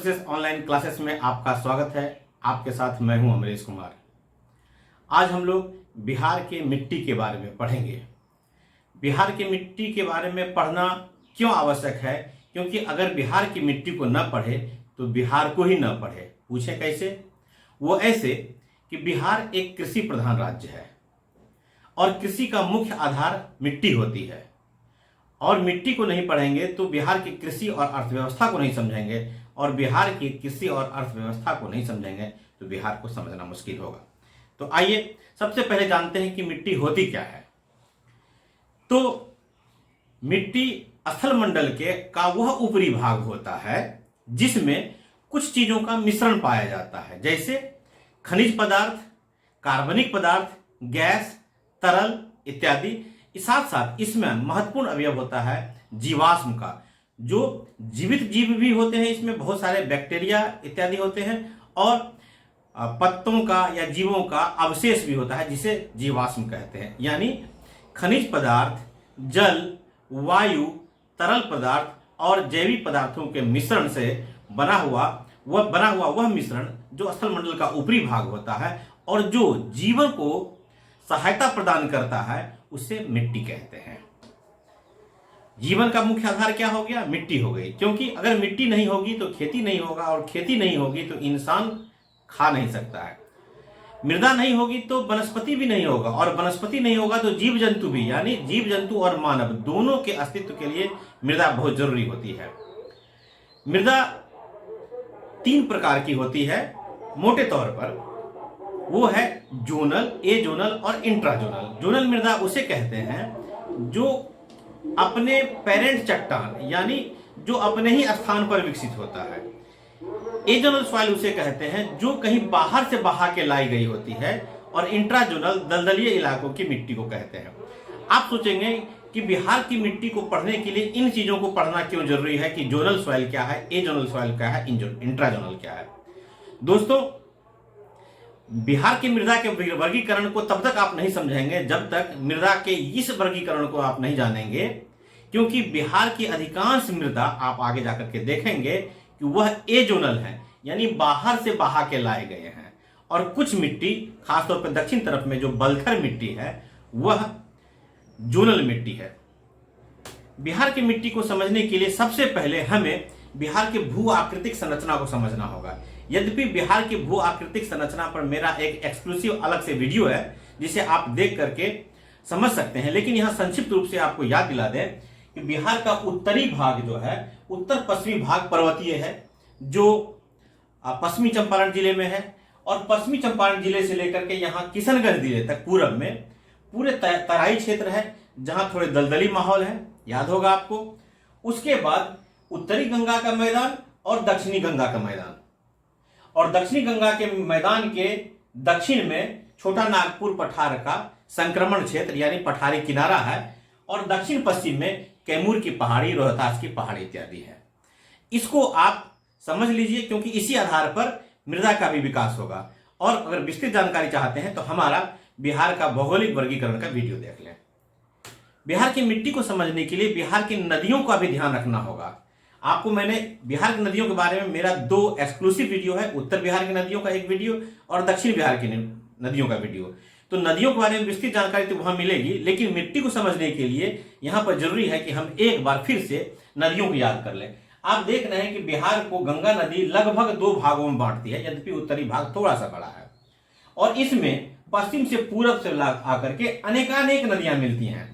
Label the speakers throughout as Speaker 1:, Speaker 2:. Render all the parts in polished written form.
Speaker 1: Success online classes में आपका स्वागत है। आपके साथ मैं हूं अमरीश कुमार। आज हम लोग बिहार के मिट्टी के बारे में पढ़ेंगे। बिहार की मिट्टी के बारे में पढ़ना क्यों आवश्यक है? क्योंकि अगर बिहार की मिट्टी को न पढ़े तो बिहार को ही न पढ़े। पूछे कैसे? वो ऐसे कि बिहार एक कृषि प्रधान राज्य है और कृषि का मुख्य आधार मिट्टी होती है। और मिट्टी को नहीं पढ़ेंगे तो बिहार की कृषि और अर्थव्यवस्था को नहीं समझेंगे, और बिहार की कृषि और अर्थव्यवस्था को नहीं समझेंगे तो बिहार को समझना मुश्किल होगा। तो आइए सबसे पहले जानते हैं कि मिट्टी होती क्या है। तो मिट्टी स्थल मंडल का वह ऊपरी भाग होता है जिसमें कुछ चीजों का मिश्रण पाया जाता है, जैसे खनिज पदार्थ, कार्बनिक पदार्थ, गैस, तरल इत्यादि। साथ साथ इसमें महत्वपूर्ण अवयव होता है जीवाश्म का। जो जीवित जीव भी होते हैं, इसमें बहुत सारे बैक्टीरिया इत्यादि होते हैं, और पत्तों का या जीवों का अवशेष भी होता है जिसे जीवाश्म कहते हैं। यानी खनिज पदार्थ, जल, वायु, तरल पदार्थ और जैविक पदार्थों के मिश्रण से बना हुआ वह मिश्रण जो स्थल मंडल का ऊपरी भाग होता है और जो जीवन को सहायता प्रदान करता है, उसे मिट्टी कहते हैं। जीवन का मुख्य आधार क्या हो गया? मिट्टी हो गई। क्योंकि अगर मिट्टी नहीं होगी तो खेती नहीं होगा, और खेती नहीं होगी तो इंसान खा नहीं सकता है। मृदा नहीं होगी तो वनस्पति भी नहीं होगा, और वनस्पति नहीं होगा तो जीव जंतु भी, यानी जीव जंतु और मानव दोनों के अस्तित्व के लिए मृदा बहुत जरूरी होती है। मृदा 3 प्रकार की होती है मोटे तौर पर। वो है जोनल, ए जोनल और इंट्राजोनल। जोनल मृदा उसे कहते हैं जो अपने पेरेंट चट्टान यानी जो अपने ही स्थान पर विकसित होता है। ए जोनल सॉइल उसे कहते हैं जो कहीं बाहर से बहा के लाई गई होती है, और इंट्राजोनल दलदलीय इलाकों की मिट्टी को कहते हैं। आप सोचेंगे कि बिहार की मिट्टी को पढ़ने के लिए इन चीजों को पढ़ना क्यों जरूरी है कि जोनल सॉइल क्या है, ए जोनल सॉइल क्या है, इंट्राजोनल क्या है। दोस्तों, बिहार की मृदा के वर्गीकरण को तब तक आप नहीं समझेंगे जब तक मृदा के इस वर्गीकरण को आप नहीं जानेंगे, क्योंकि बिहार की अधिकांश मृदा आप आगे जाकर के देखेंगे कि वह ए जोनल है, यानी बाहर से बहा के लाए गए हैं। और कुछ मिट्टी, खासतौर पर दक्षिण तरफ में जो बलथर मिट्टी है, वह जोनल मिट्टी है। बिहार की मिट्टी को समझने के लिए सबसे पहले हमें बिहार के भू आकृतिक संरचना को समझना होगा। यद्यपि बिहार की भू आकृतिक संरचना पर मेरा एक एक्सक्लूसिव अलग से वीडियो है जिसे आप देख करके समझ सकते हैं, लेकिन यहां संक्षिप्त रूप से आपको याद दिला दें कि बिहार का उत्तरी भाग जो है, उत्तर पश्चिमी भाग पर्वतीय है, जो पश्चिमी चंपारण जिले में है, और पश्चिमी चंपारण जिले से लेकर के यहाँ किशनगंज जिले तक पूरब में पूरे तराई क्षेत्र है जहां थोड़े दलदली माहौल है, याद होगा आपको। उसके बाद उत्तरी गंगा का मैदान और दक्षिणी गंगा का मैदान, और दक्षिणी गंगा के मैदान के दक्षिण में छोटा नागपुर पठार का संक्रमण क्षेत्र यानी पठारी किनारा है, और दक्षिण पश्चिम में कैमूर की पहाड़ी, रोहतास की पहाड़ी इत्यादि है। इसको आप समझ लीजिए, क्योंकि इसी आधार पर मृदा का भी विकास होगा। और अगर विस्तृत जानकारी चाहते हैं तो हमारा बिहार का भौगोलिक वर्गीकरण का वीडियो देख लें। बिहार की मिट्टी को समझने के लिए बिहार की नदियों का भी ध्यान रखना होगा। आपको मैंने बिहार की नदियों के बारे में मेरा 2 एक्सक्लूसिव वीडियो है, उत्तर बिहार की नदियों का एक वीडियो और दक्षिण बिहार की नदियों का वीडियो। तो नदियों के बारे में विस्तृत जानकारी तो वहां मिलेगी, लेकिन मिट्टी को समझने के लिए यहां पर जरूरी है कि हम एक बार फिर से नदियों को याद कर लें। आप देख रहे हैं कि बिहार को गंगा नदी लगभग 2 भागों में बांटती है, यद्यपि उत्तरी भाग थोड़ा सा बड़ा है, और इसमें पश्चिम से पूरब से आकर के अनेकानेक नदियां मिलती हैं।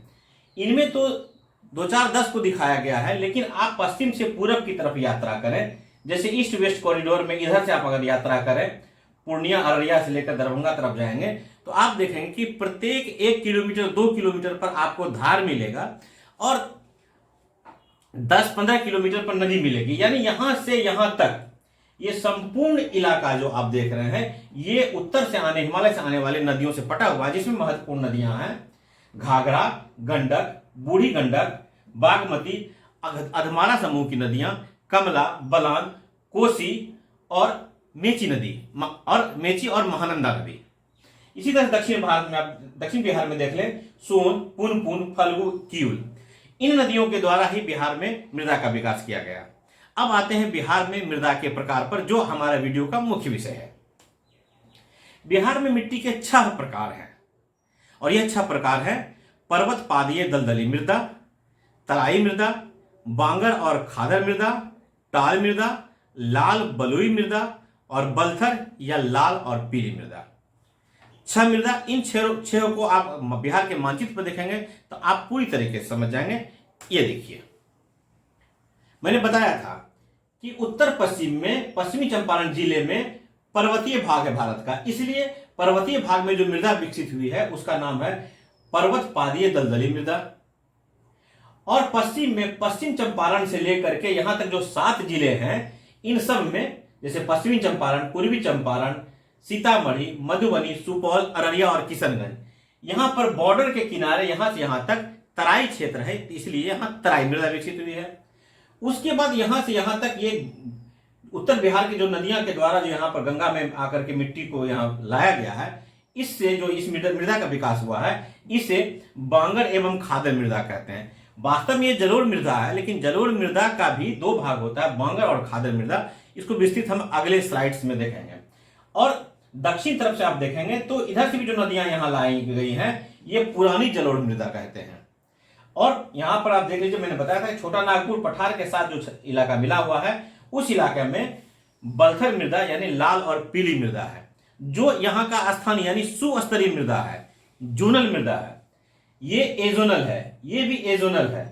Speaker 1: इनमें तो 2-4-10 को दिखाया गया है, लेकिन आप पश्चिम से पूरब की तरफ यात्रा करें, जैसे ईस्ट वेस्ट कॉरिडोर में इधर से आप अगर यात्रा करें, पूर्णिया अररिया से लेकर दरभंगा तरफ जाएंगे, तो आप देखेंगे कि प्रत्येक 1 किलोमीटर 2 किलोमीटर पर आपको धार मिलेगा, और 10-15 किलोमीटर पर नदी मिलेगी। यानी यहां से यहां तक ये संपूर्ण इलाका जो आप देख रहे हैं, ये उत्तर से आने, हिमालय से आने वाले नदियों से पटा हुआ है, जिसमें महत्वपूर्ण नदियां हैं घाघरा, गंडक, बूढ़ी गंडक, बागमती, अधमारा समूह की नदियां, कमला, बलान, कोसी और मेची नदी, और मेची और महानंदा नदी। इसी तरह दक्षिण बिहार में देख लें, सोन, पुनपुन, फल्गु, किउल। इन नदियों के द्वारा ही बिहार में मृदा का विकास किया गया। अब आते हैं बिहार में मृदा के प्रकार पर, जो हमारा वीडियो का मुख्य विषय है। बिहार में मिट्टी के 6 प्रकार हैं और यह 6 प्रकार है: पर्वत पादीय दलदली मृदा, तराई मृदा, बांगर और खादर मृदा, टाल मृदा, लाल बलुई मृदा और बलथर या लाल और पीली मृदा। 6 मृदा, इन 6 को आप बिहार के मानचित्र पर देखेंगे तो आप पूरी तरीके से समझ जाएंगे। ये देखिए, मैंने बताया था कि उत्तर पश्चिम में पश्चिमी चंपारण जिले में पर्वतीय भाग है भारत का, इसलिए पर्वतीय भाग में जो मृदा विकसित हुई है उसका नाम है पर्वत पादीय दलदली मृदा। और पश्चिम में पश्चिम चंपारण से लेकर के यहां तक जो 7 जिले हैं, इन सब में जैसे पश्चिमी चंपारण, पूर्वी चंपारण, सीतामढ़ी, मधुबनी, सुपौल, अररिया और किशनगंज, यहां पर बॉर्डर के किनारे यहां से यहां तक तराई क्षेत्र है, इसलिए यहां तराई मृदा विकसित हुई है। उसके बाद यहां से यहां तक ये उत्तर बिहार की जो नदियां के द्वारा जो यहां पर गंगा में आकर के मिट्टी को यहां लाया गया है, इससे जो इस मृदा का विकास हुआ है, इसे बांगर एवं खादर मृदा कहते हैं। वास्तव में ये जलोढ़ मृदा है, लेकिन जलोढ़ मृदा का भी 2 भाग होता है, बांगर और खादर मृदा। इसको विस्तृत हम अगले स्लाइड्स में देखेंगे। और दक्षिण तरफ से आप देखेंगे तो इधर से भी जो नदियां यहां लाई गई हैं, ये पुरानी जलोढ़ मृदा कहते हैं। और यहां पर आप देख लीजिए, मैंने बताया था छोटा नागपुर पठार के साथ जो इलाका मिला हुआ है, उस इलाके में बलथर मृदा यानी लाल और पीली मृदा है। जो यहां का स्थान यानी सुस्तरीय मृदा है, जोनल मृदा है, ये एजोनल है, ये भी एजोनल है।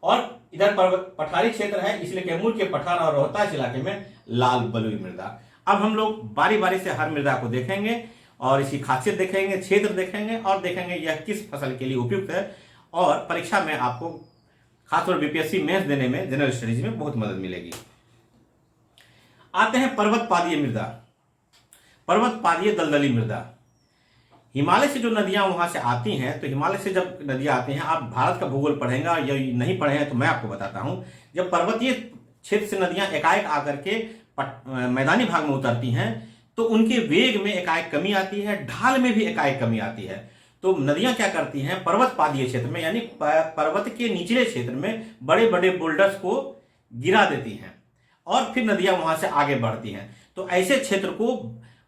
Speaker 1: और इधर पठारी क्षेत्र है, इसलिए कैमूर के पठार और रोहतास इलाके में लाल बलुई मृदा। अब हम लोग बारी बारी से हर मृदा को देखेंगे और इसकी खासियत देखेंगे, क्षेत्र देखेंगे और देखेंगे यह किस फसल के लिए उपयुक्त है। और परीक्षा में आपको खासतौर बीपीएससी मेंस देने में, जनरल स्टडीज में बहुत मदद मिलेगी। आते हैं पर्वत पादीय मृदा, पर्वत पादीय दलदली मृदा। हिमालय से जो नदियां वहां से आती हैं, तो हिमालय से जब नदियां आती हैं, आप भारत का भूगोल पढ़ेंगे और यदि नहीं पढ़े हैं तो मैं आपको बताता हूं। जब पर्वतीय क्षेत्र से नदियां एकाएक आकर के मैदानी भाग में उतरती हैं, तो उनके वेग में एकाएक कमी आती है, ढाल में भी एकाएक कमी आती है। तो नदियां क्या करती हैं, पर्वत पादीय क्षेत्र में यानी पर्वत के निचले क्षेत्र में बड़े बड़े बोल्डर्स को गिरा देती हैं और फिर नदियां वहां से आगे बढ़ती हैं। तो ऐसे क्षेत्र को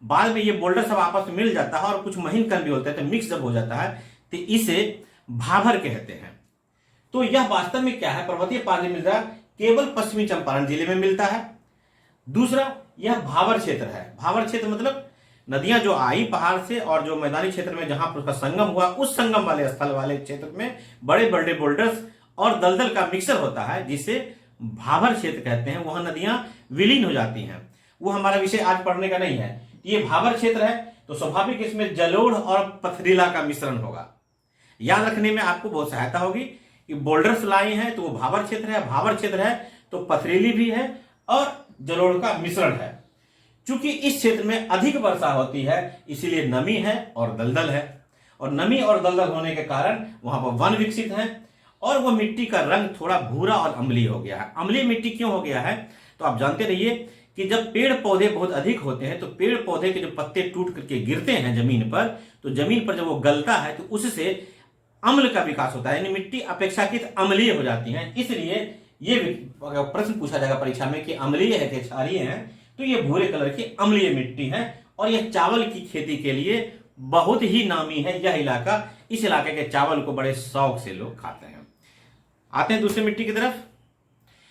Speaker 1: बाद में ये बोल्डर सब आपस में मिल जाता है और कुछ महीन कण भी होते हैं, तो मिक्स जब हो जाता है तो इसे भाभर कहते हैं। तो यह वास्तव में क्या है, पर्वतीय पादीय मृदा केवल पश्चिमी चंपारण जिले में मिलता है। दूसरा, यह भावर क्षेत्र है। भावर क्षेत्र मतलब नदियां जो आई पहाड़ से और जो मैदानी क्षेत्र में जहां पर उसका संगम हुआ, उस संगम वाले स्थल वाले क्षेत्र में बड़े बड़े बोल्डर्स और दलदल का मिक्सर होता है, जिसे भावर क्षेत्र कहते हैं। वहां नदियां विलीन हो जाती हैं। वो हमारा विषय आज पढ़ने का नहीं है। ये भावर क्षेत्र है, तो स्वाभाविक इसमें जलोढ़ और पथरीला का मिश्रण होगा। याद रखने में आपको बहुत सहायता होगी कि बोल्डर्स लाए हैं तो वो भावर क्षेत्र है, भावर क्षेत्र है तो पथरीली भी है और जलोढ़ का मिश्रण है। चूंकि इस क्षेत्र में अधिक वर्षा होती है, इसीलिए नमी है और दलदल है। और नमी और दलदल होने के कारण वहां पर वन विकसित है और वह मिट्टी का रंग थोड़ा भूरा और अम्लीय हो गया है। अम्लीय मिट्टी क्यों हो गया है, तो आप जानते रहिए कि जब पेड़ पौधे बहुत अधिक होते हैं, तो पेड़ पौधे के जो पत्ते टूट करके गिरते हैं जमीन पर, तो जमीन पर जब वो गलता है तो उससे अम्ल का विकास होता है, यानी मिट्टी अपेक्षाकृत अम्लीय हो जाती है। इसलिए ये प्रश्न पूछा जाएगा परीक्षा में कि अम्लीय है कि क्षारीय है, तो ये भूरे कलर की अम्लीय मिट्टी है और यह चावल की खेती के लिए बहुत ही नामी है। यह इलाका, इस इलाके के चावल को बड़े शौक से लोग खाते हैं। आते हैं दूसरी मिट्टी की तरफ।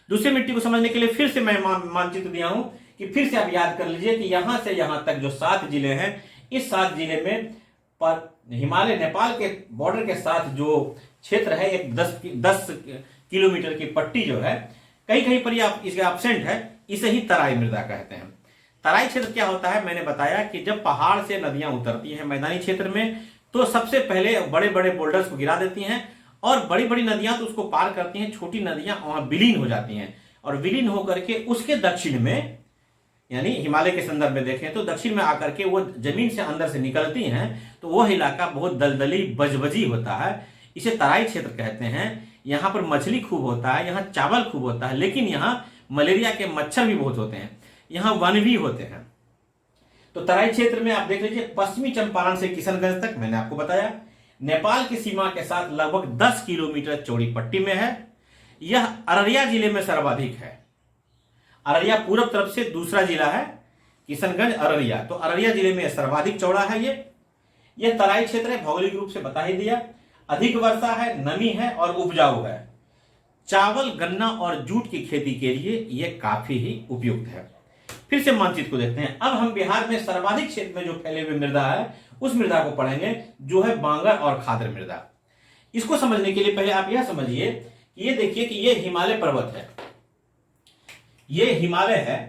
Speaker 1: दूसरी मिट्टी को समझने के लिए फिर से मैं मानचित्र दिया हूं कि फिर से आप याद कर लीजिए कि यहां से यहां तक जो 7 जिले हैं, इस 7 जिले में हिमालय नेपाल के बॉर्डर के साथ जो क्षेत्र है, एक 10 किलोमीटर की पट्टी जो है, कहीं कहीं पर यह इसका एब्सेंट है, इसे ही तराई मृदा कहते हैं। तराई क्षेत्र क्या होता है, मैंने बताया कि जब पहाड़ से नदियां उतरती हैं मैदानी क्षेत्र में, तो सबसे पहले बड़े बड़े बोल्डर्स को गिरा देती हैं और बड़ी बड़ी नदियां तो उसको पार करती हैं, छोटी नदियां वहां विलीन हो जाती हैं और विलीन होकर के उसके दक्षिण में, यानी हिमालय के संदर्भ में देखें तो दक्षिण में आकर के वो जमीन से अंदर से निकलती हैं, तो वह इलाका बहुत दलदली बजबजी होता है। इसे तराई क्षेत्र कहते हैं। यहाँ पर मछली खूब होता है, यहाँ चावल खूब होता है, लेकिन यहाँ मलेरिया के मच्छर भी बहुत होते हैं, यहाँ वन भी होते हैं। तो तराई क्षेत्र में आप देख लीजिए, पश्चिमी चंपारण से किशनगंज तक मैंने आपको बताया, नेपाल की सीमा के साथ लगभग 10 किलोमीटर चौड़ी पट्टी में है। यह अररिया जिले में सर्वाधिक है। अररिया पूरब तरफ से दूसरा जिला है किशनगंज अररिया। तो अररिया जिले में सर्वाधिक चौड़ा है ये तराई क्षेत्र है, भौगोलिक रूप से बता ही दिया। अधिक वर्षा है, नमी है और उपजाऊ है। चावल, गन्ना और जूट की खेती के लिए यह काफी ही उपयुक्त है। फिर से मानचित्र को देखते हैं। अब हम बिहार में सर्वाधिक क्षेत्र में जो फैले हुए मृदा है उस मृदा को पढ़ेंगे, जो है बांगर और खादर मृदा। इसको समझने के लिए पहले आप यह समझिए कि ये देखिए कि ये हिमालय पर्वत है, ये हिमालय है।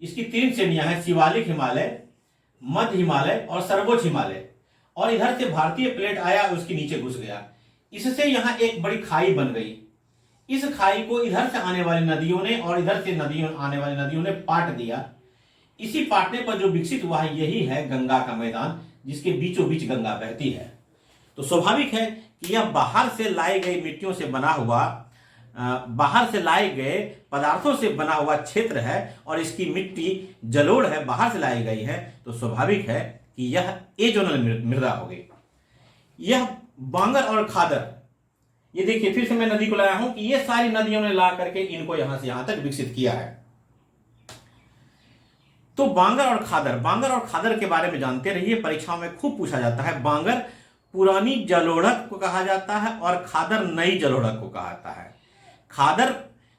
Speaker 1: इसकी 3 श्रेणियां हैं, शिवालिक हिमालय, मध्य हिमालय और सर्वोच्च हिमालय। और इधर से भारतीय प्लेट आया, उसके नीचे घुस गया। इससे यहां एक बड़ी खाई बन गई। इस खाई को इधर से आने वाली नदियों ने और इधर से आने वाली नदियों ने पाट दिया। इसी पाटने पर जो विकसित हुआ है यही है गंगा का मैदान, जिसके बीचों बीच गंगा बहती है। तो स्वाभाविक है कि यह बाहर से लाई गई मिट्टियों से बना हुआ, बाहर से लाए गए पदार्थों से बना हुआ क्षेत्र है और इसकी मिट्टी जलोढ़ है, बाहर से लाई गई है। तो स्वाभाविक है कि यह एजोनल मृदा होगी। यह बांगर और खादर, ये देखिए फिर से मैं नदी को लाया हूं कि ये सारी नदियों ने ला करके इनको यहां से यहां तक विकसित किया है। तो बांगर और खादर के बारे में जानते रहिए, परीक्षाओं में खूब पूछा जाता है। बांगर पुरानी जलोढ़क को कहा जाता है और खादर नई जलोढ़क को कहा जाता है। खादर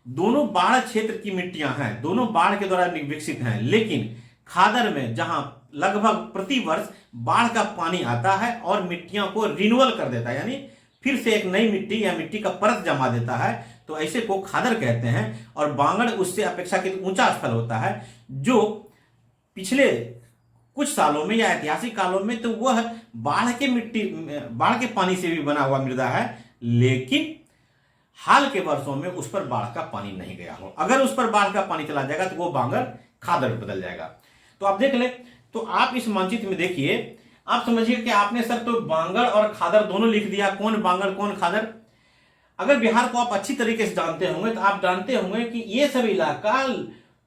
Speaker 1: दोनों बाढ़ क्षेत्र की मिट्टियां हैं, दोनों बाढ़ के दौरान विकसित हैं, लेकिन खादर में जहां लगभग प्रति वर्ष बाढ़ का पानी आता है और मिट्टियों को रिन्यूअल कर देता है, यानी फिर से एक नई मिट्टी या मिट्टी का परत जमा देता है, तो ऐसे को खादर कहते हैं। और बांगर उससे अपेक्षाकृत ऊंचा स्थल होता है, जो पिछले कुछ सालों में या ऐतिहासिक कालों में तो वह बाढ़ के पानी से भी बना हुआ मृदा है, लेकिन हाल के वर्षों में उस पर बाढ़ का पानी नहीं गया हो। अगर उस पर बाढ़ का पानी चला जाएगा तो वो बांगर खादर में बदल जाएगा। तो आप देख ले, तो आप इस मानचित्र में देखिए, आप समझिए कि आपने सर तो बांगर और खादर दोनों लिख दिया, कौन बांगर कौन खादर। अगर बिहार को आप अच्छी तरीके से जानते होंगे तो आप जानते होंगे कि ये सब इलाका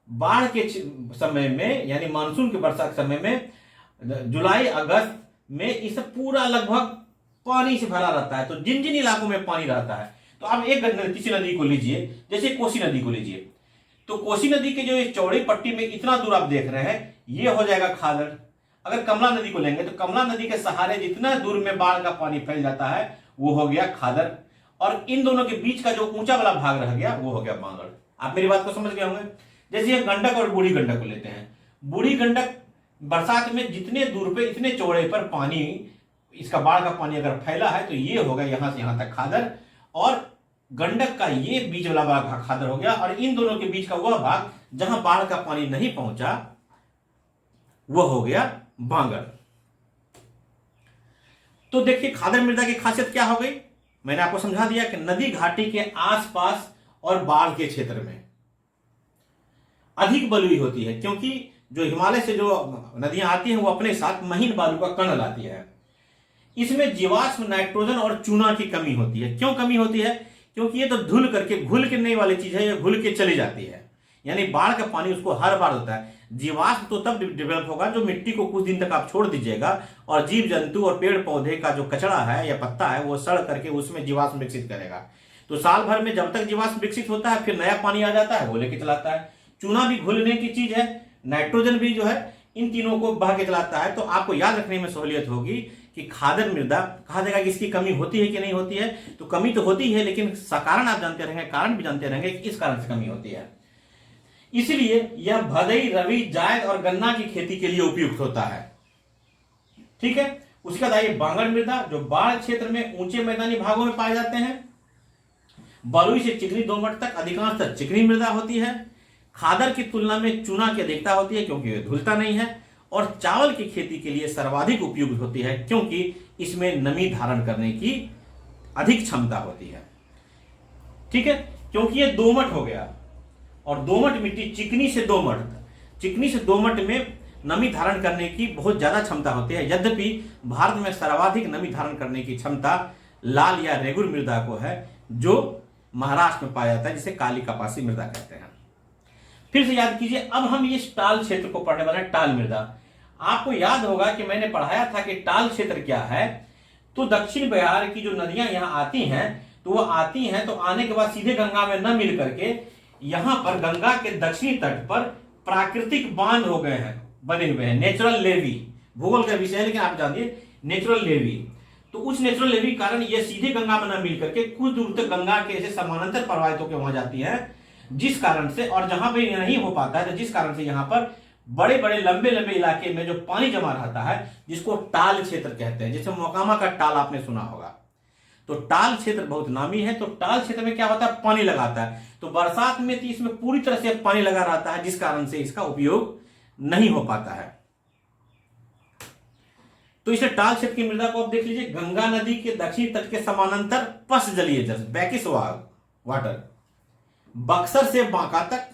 Speaker 1: बाढ़ के समय में, यानी मानसून के वर्षा के समय में जुलाई अगस्त में इस पूरा लगभग पानी से भरा रहता है। तो जिन जिन इलाकों में पानी रहता है, तो आप एक किसी नदी को लीजिए, जैसे कोसी नदी को लीजिए, तो कोसी नदी के जो इस चौड़ी पट्टी में इतना दूर आप देख रहे हैं, ये हो जाएगा खादर। अगर कमला नदी को लेंगे तो कमला नदी के सहारे जितना दूर में बाढ़ का पानी फैल जाता है वो हो गया खादर, और इन दोनों के बीच का जो ऊंचा वाला भाग रह गया वो हो गया बांगर। आप मेरी बात को समझ गए होंगे। जैसे ये गंडक और बूढ़ी गंडक को लेते हैं, बूढ़ी गंडक बरसात में जितने दूर पे इतने चौड़े पर पानी, इसका बाढ़ का पानी अगर फैला है तो ये होगा यहां से यहां तक खादर, और गंडक का ये बीच वाला भाग खादर हो गया, और इन दोनों के बीच का वह भाग जहां बाढ़ का पानी नहीं पहुंचा वह हो गया बांगर। तो देखिए खादर मृदा की खासियत क्या हो गई, मैंने आपको समझा दिया कि नदी घाटी के आसपास और बाढ़ के क्षेत्र में अधिक बलुई होती है, क्योंकि जो हिमालय से जो नदियां आती हैं वो अपने साथ महीन बालू का कण लाती है। इसमें जीवाश्म, नाइट्रोजन और चूना की कमी होती है। क्यों कमी होती है? क्योंकि ये तो घुल के नहीं वाली चीज है, ये घुल के चली जाती है, यानी बाढ़ का पानी उसको हर बार होता है। जीवाश्म तो तब डेवलप होगा जो मिट्टी को कुछ दिन तक आप छोड़ दीजिएगा, और जीव जंतु और पेड़ पौधे का जो कचरा है या पत्ता है वो सड़ करके उसमें जीवाश्म विकसित करेगा। तो साल भर में जब तक जीवाश्म विकसित होता है फिर नया पानी आ जाता है, वो लेके चलाता है। चूना भी घुलने की चीज है, नाइट्रोजन भी जो है, इन तीनों को बहा के चलाता है। तो आपको याद रखने में सहूलियत होगी कि खादर मृदा कहा जाएगा कि इसकी कमी होती है कि नहीं होती है। तो कमी तो होती है, लेकिन कारण आप जानते रहेंगे, कारण भी जानते रहेंगे कि इस कारण से कमी होती है। इसलिए यह भदई, रवि, जायद और गन्ना की खेती के लिए उपयुक्त होता है। ठीक है। उसके बाद आइए बांगर मृदा, जो बाढ़ क्षेत्र में ऊंचे मैदानी भागों में पाए जाते हैं। बलुई से चिकनी दोमट तक अधिकांशतः चिकनी मृदा होती है। खादर की तुलना में चूना की अधिकता होती है क्योंकि यह धुलता नहीं है, और चावल की खेती के लिए सर्वाधिक उपयुक्त होती है क्योंकि इसमें नमी धारण करने की अधिक क्षमता होती है। ठीक है, क्योंकि यह दोमट हो गया, और दोमट मिट्टी चिकनी से दोमट में नमी धारण करने की बहुत ज्यादा क्षमता होती है। यद्यपि भारत में सर्वाधिक नमी धारण करने की क्षमता लाल या रेगुर मृदा को है, जो महाराष्ट्र में पाया जाता है, जिसे काली कपासी मृदा कहते हैं। फिर से याद कीजिए, अब हम ये टाल क्षेत्र को पढ़ने वाले हैं, टाल मृदा। आपको याद होगा कि मैंने पढ़ाया था कि टाल क्षेत्र क्या है। तो दक्षिण बिहार की जो नदियां यहां आती हैं, तो वो आती हैं तो आने के बाद सीधे गंगा में न मिल करके यहां पर गंगा के दक्षिणी तट पर प्राकृतिक बांध हो गए हैं, बने हुए हैं, नेचुरल लेवी। भूगोल का विषय है लेकिन आप जानिए नेचुरल लेवी। तो उस नेचुरल लेवी के कारण ये सीधे गंगा में न मिल करके कुछ दूर तक गंगा के ऐसे समानांतर प्रवाहित होकर वहां जाती है, जिस कारण से, और जहां पे नहीं हो पाता है तो जिस कारण से यहां पर बड़े बड़े लंबे लंबे इलाके में जो पानी जमा रहता है, जिसको टाल क्षेत्र कहते हैं, जैसे मोकामा का टाल आपने सुना होगा, तो टाल क्षेत्र बहुत नामी है। तो टाल क्षेत्र में क्या होता है, पानी लगाता है, तो बरसात में तो इसमें पूरी तरह से पानी लगा रहता है, जिस कारण से इसका उपयोग नहीं हो पाता है। तो इसे टाल क्षेत्र की मृदा को आप देख लीजिए, गंगा नदी के दक्षिणी तट के समानांतर पश जलीय जल, बैकिस वाटर, बक्सर से बांका तक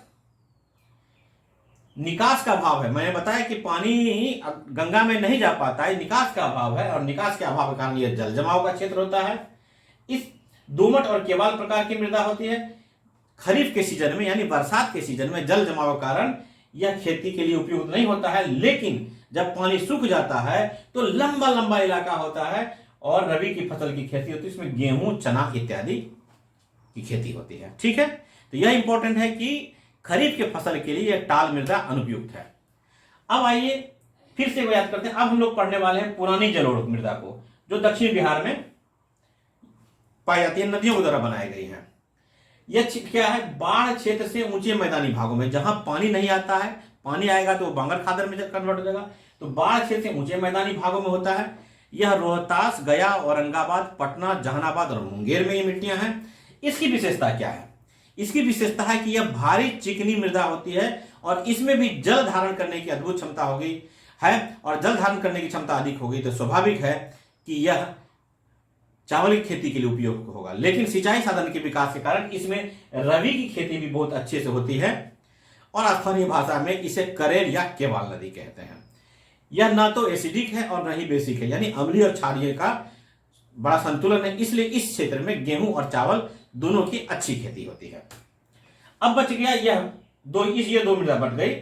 Speaker 1: निकास का अभाव है। मैंने बताया कि पानी गंगा में नहीं जा पाता है, निकास का अभाव है, और निकास के अभाव के कारण यह जल जमाव का क्षेत्र होता है। इस दोमट और केवाल प्रकार की मृदा होती है। खरीफ के सीजन में यानी बरसात के सीजन में जल जमाव के कारण यह खेती के लिए उपयुक्त नहीं होता है, लेकिन जब पानी सूख जाता है तो लंबा लंबा इलाका होता है और रबी की फसल की खेती होती है, इसमें गेहूं, चना इत्यादि की खेती होती है। ठीक है, तो यह इंपॉर्टेंट है कि खरीफ के फसल के लिए यह टाल मृदा अनुपयुक्त है। अब आइए फिर से याद करते हैं। अब हम लोग पढ़ने वाले हैं पुरानी जलोढ़ मृदा को, जो दक्षिण बिहार में पाई जाती है, नदियों के द्वारा बनाई गई है। यह क्या है, बाढ़ क्षेत्र से ऊंचे मैदानी भागों में, जहां पानी नहीं आता है, पानी आएगा तो बांगर खादर में कन्वर्ट हो जाएगा, तो बाढ़ क्षेत्र से ऊंचे मैदानी भागों में होता है। यह रोहतास, गया, औरंगाबाद, पटना, जहानाबाद और मुंगेर में ये मिट्टियां हैं। इसकी विशेषता क्या है, इसकी विशेषता है कि यह भारी चिकनी मृदा होती है और इसमें भी जल धारण करने की अद्भुत क्षमता होगी है, और जल धारण करने की क्षमता अधिक होगी तो स्वाभाविक है कि यह चावल की खेती के लिए उपयोग होगा। लेकिन सिंचाई साधन के विकास के कारण इसमें रबी की खेती भी बहुत अच्छे से होती है, और स्थानीय भाषा में इसे करेल या केवाल नदी कहते हैं। यह ना तो एसिडिक है और न ही बेसिक है, यानी अम्लीय और क्षारीय का बड़ा संतुलन है, इसलिए इस क्षेत्र में गेहूं और चावल दोनों की अच्छी खेती होती है। अब बच गया यह दो मृदा बच गई,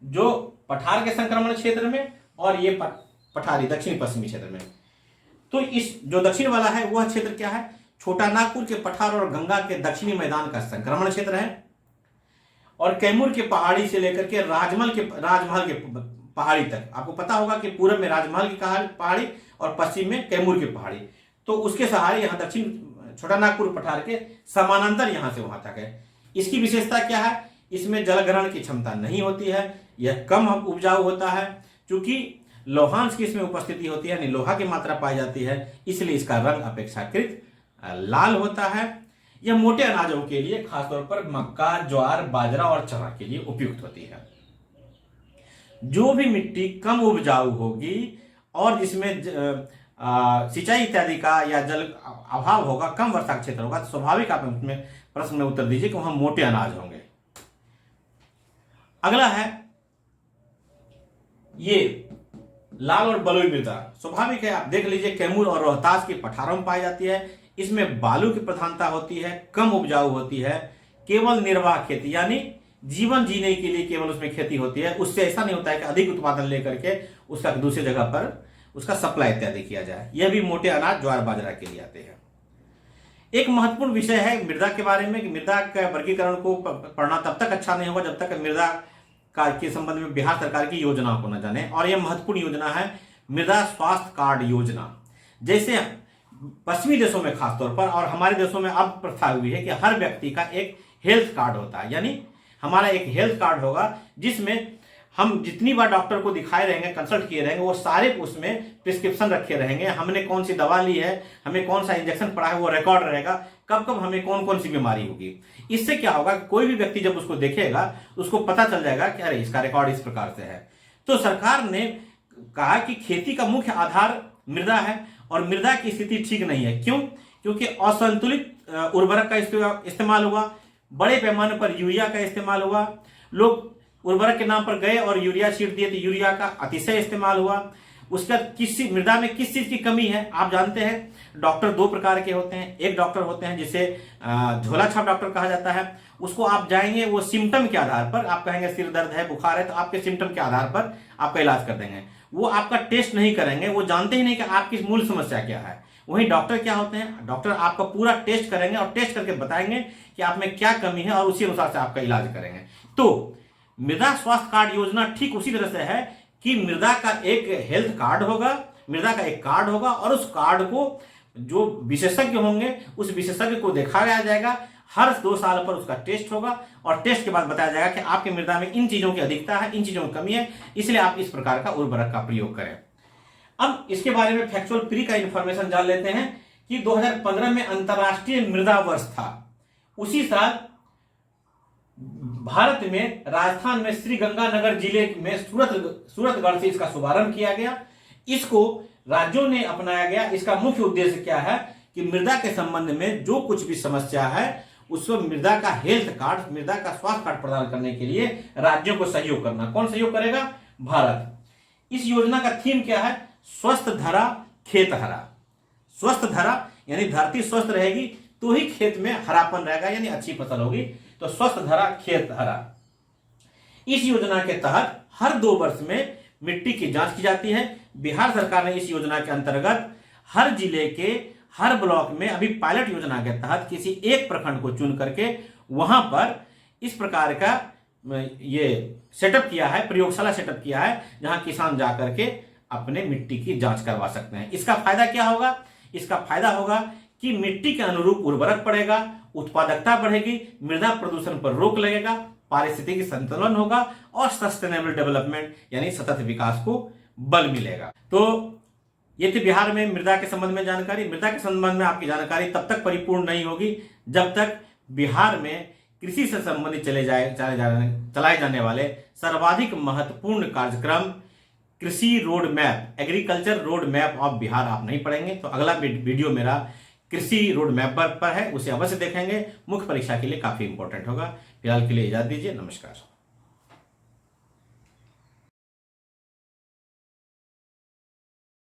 Speaker 1: जो पठार के संक्रमण क्षेत्र में और ये पठारी दक्षिण पश्चिमी क्षेत्र में। तो इस जो दक्षिण वाला है वह क्षेत्र क्या है, छोटा नागपुर के पठार और गंगा के दक्षिणी मैदान का संक्रमण क्षेत्र है, और कैमूर के पहाड़ी से लेकर के राजमहल के पहाड़ी तक। आपको पता होगा कि पूर्व में राजमहल की पहाड़ी और पश्चिम में कैमूर की पहाड़ी, तो उसके सहारे यहाँ दक्षिण छोटा नागपुर पठार के समानांतर यहां से वहां तक है। इसकी विशेषता क्या है, इसमें जलग्रहण की क्षमता नहीं होती है, यह कम उपजाऊ होता है, क्योंकि लौहांश की इसमें उपस्थिति होती है, यानी लोहा की मात्रा पाई जाती है, इसलिए इसका रंग अपेक्षाकृत लाल होता है। यह मोटे अनाजों के लिए खासतौर पर मक्का, ज्वार, बाजरा और चना के लिए उपयुक्त होती है। जो भी मिट्टी कम उपजाऊ होगी और जिसमें सिंचाई इत्यादि का या जल अभाव होगा, कम वर्षा का क्षेत्र होगा, तो स्वाभाविक आप इसमें प्रश्न में उत्तर दीजिए कि वहां मोटे अनाज होंगे। अगला है ये लाल और बलुई मृदा। स्वाभाविक है, आप देख लीजिए कैमूर और रोहतास की पठारों में पाई जाती है। इसमें बालू की प्रधानता होती है, कम उपजाऊ होती है, केवल निर्वाह खेती यानी जीवन जीने के लिए केवल उसमें खेती होती है। उससे ऐसा नहीं होता है कि अधिक उत्पादन लेकर के उसका दूसरी जगह पर उसका सप्लाई इत्यादि किया जाए। यह भी मोटे अनाज ज्वार बाजरा के लिए आते हैं। एक महत्वपूर्ण विषय है मृदा के बारे में कि मृदा के वर्गीकरण को पढ़ना तब तक अच्छा नहीं होगा जब तक मृदा के संबंध में बिहार सरकार की योजनाओं को न जाने, और यह महत्वपूर्ण योजना है मृदा स्वास्थ्य कार्ड योजना। जैसे पश्चिमी देशों में खासतौर पर और हमारे देशों में अब प्रथा हुई है कि हर व्यक्ति का एक हेल्थ कार्ड होता है, यानी हमारा एक हेल्थ कार्ड होगा जिसमें हम जितनी बार डॉक्टर को दिखाए रहेंगे, कंसल्ट किए रहेंगे, वो सारे उसमें प्रिस्क्रिप्शन रखे रहेंगे, हमने कौन सी दवा ली है, हमें कौन सा इंजेक्शन पड़ा है, वो रिकॉर्ड रहेगा, कब कब हमें कौन कौन सी बीमारी होगी। इससे क्या होगा, कोई भी व्यक्ति जब उसको देखेगा उसको पता चल जाएगा कि अरे इसका रिकॉर्ड इस प्रकार से है। तो सरकार ने कहा कि खेती का मुख्य आधार मृदा है और मृदा की स्थिति ठीक नहीं है। क्यों? क्योंकि असंतुलित उर्वरक का इस्तेमाल हुआ, बड़े पैमाने पर यूरिया का इस्तेमाल हुआ, लोग उर्वरक के नाम पर गए और यूरिया छींट दिए तो यूरिया का अतिशय इस्तेमाल हुआ। उसका मृदा में किस चीज की कमी है आप जानते हैं। डॉक्टर दो प्रकार के होते हैं, एक डॉक्टर होते हैं जिसे झोला छाप डॉक्टर कहा जाता है, उसको आप जाएंगे वो सिम्टम के आधार पर, आप कहेंगे सिर दर्द है, बुखार है, तो आपके सिम्टम के आधार पर आपका इलाज कर देंगे। वो आपका टेस्ट नहीं करेंगे, वो जानते ही नहीं कि आपकी मूल समस्या क्या है, वहीं डॉक्टर क्या होते हैं, डॉक्टर आपका पूरा टेस्ट करेंगे और टेस्ट करके बताएंगे कि आप में क्या कमी है और उसी अनुसार से आपका इलाज करेंगे। तो मृदा स्वास्थ्य कार्ड योजना ठीक उसी तरह से है कि मृदा का एक हेल्थ कार्ड होगा, मृदा का एक कार्ड होगा और उस कार्ड को जो विशेषज्ञ होंगे उस विशेषज्ञ को दिखाया जाएगा। हर 2 साल पर उसका टेस्ट होगा और टेस्ट के बाद बताया जाएगा कि आपकी मृदा में इन चीजों की अधिकता है, इन चीजों की कमी है, इसलिए आप इस प्रकार का उर्वरक का प्रयोग करें। अब इसके बारे में फैक्चुअल प्री का इंफॉर्मेशन जान लेते हैं कि 2015 में अंतर्राष्ट्रीय मृदा वर्ष था। उसी साल भारत में राजस्थान में श्री गंगानगर जिले में सूरतगढ़ से इसका शुभारंभ किया गया। इसको राज्यों ने अपनाया गया। इसका मुख्य उद्देश्य क्या है कि मृदा के संबंध में जो कुछ भी समस्या है उसको मृदा का हेल्थ कार्ड, मृदा का स्वास्थ्य कार्ड प्रदान करने के लिए राज्यों को सहयोग करना। कौन सहयोग करेगा? भारत। इस योजना का थीम क्या है? स्वस्थ धरा खेत हरा। स्वस्थ धरा यानी धरती स्वस्थ रहेगी तो ही खेत में हरापन रहेगा, यानी अच्छी फसल होगी। तो स्वस्थ धरा खेत हरा। इस योजना के तहत हर 2 वर्ष में मिट्टी की जांच की जाती है। बिहार सरकार ने इस योजना के अंतर्गत हर जिले के हर ब्लॉक में अभी पायलट योजना के तहत किसी एक प्रखंड को चुन करके वहां पर इस प्रकार का ये सेटअप किया है, प्रयोगशाला सेटअप किया है, जहां किसान जाकर के अपने मिट्टी की जांच करवा सकते हैं। इसका फायदा क्या होगा? इसका फायदा होगा कि मिट्टी के अनुरूप उर्वरक बढ़ेगा, उत्पादकता बढ़ेगी, मृदा प्रदूषण पर रोक लगेगा, पारिस्थितिकी संतुलन होगा और सस्टेनेबल डेवलपमेंट यानी सतत विकास को बल मिलेगा। तो ये थी बिहार में मृदा के संबंध में जानकारी। मृदा के संबंध में आपकी जानकारी तब तक परिपूर्ण नहीं होगी जब तक बिहार में कृषि से संबंधित चलाए जाने वाले सर्वाधिक महत्वपूर्ण कार्यक्रम कृषि road map, agriculture road map of Bihar आप नहीं पढ़ेंगे। तो अगला वीडियो मेरा कृषि रोड मैप पर है, उसे अवश्य देखेंगे। मुख्य परीक्षा के लिए काफी इंपॉर्टेंट होगा। फिलहाल के लिए इजाजत दीजिए। नमस्कार।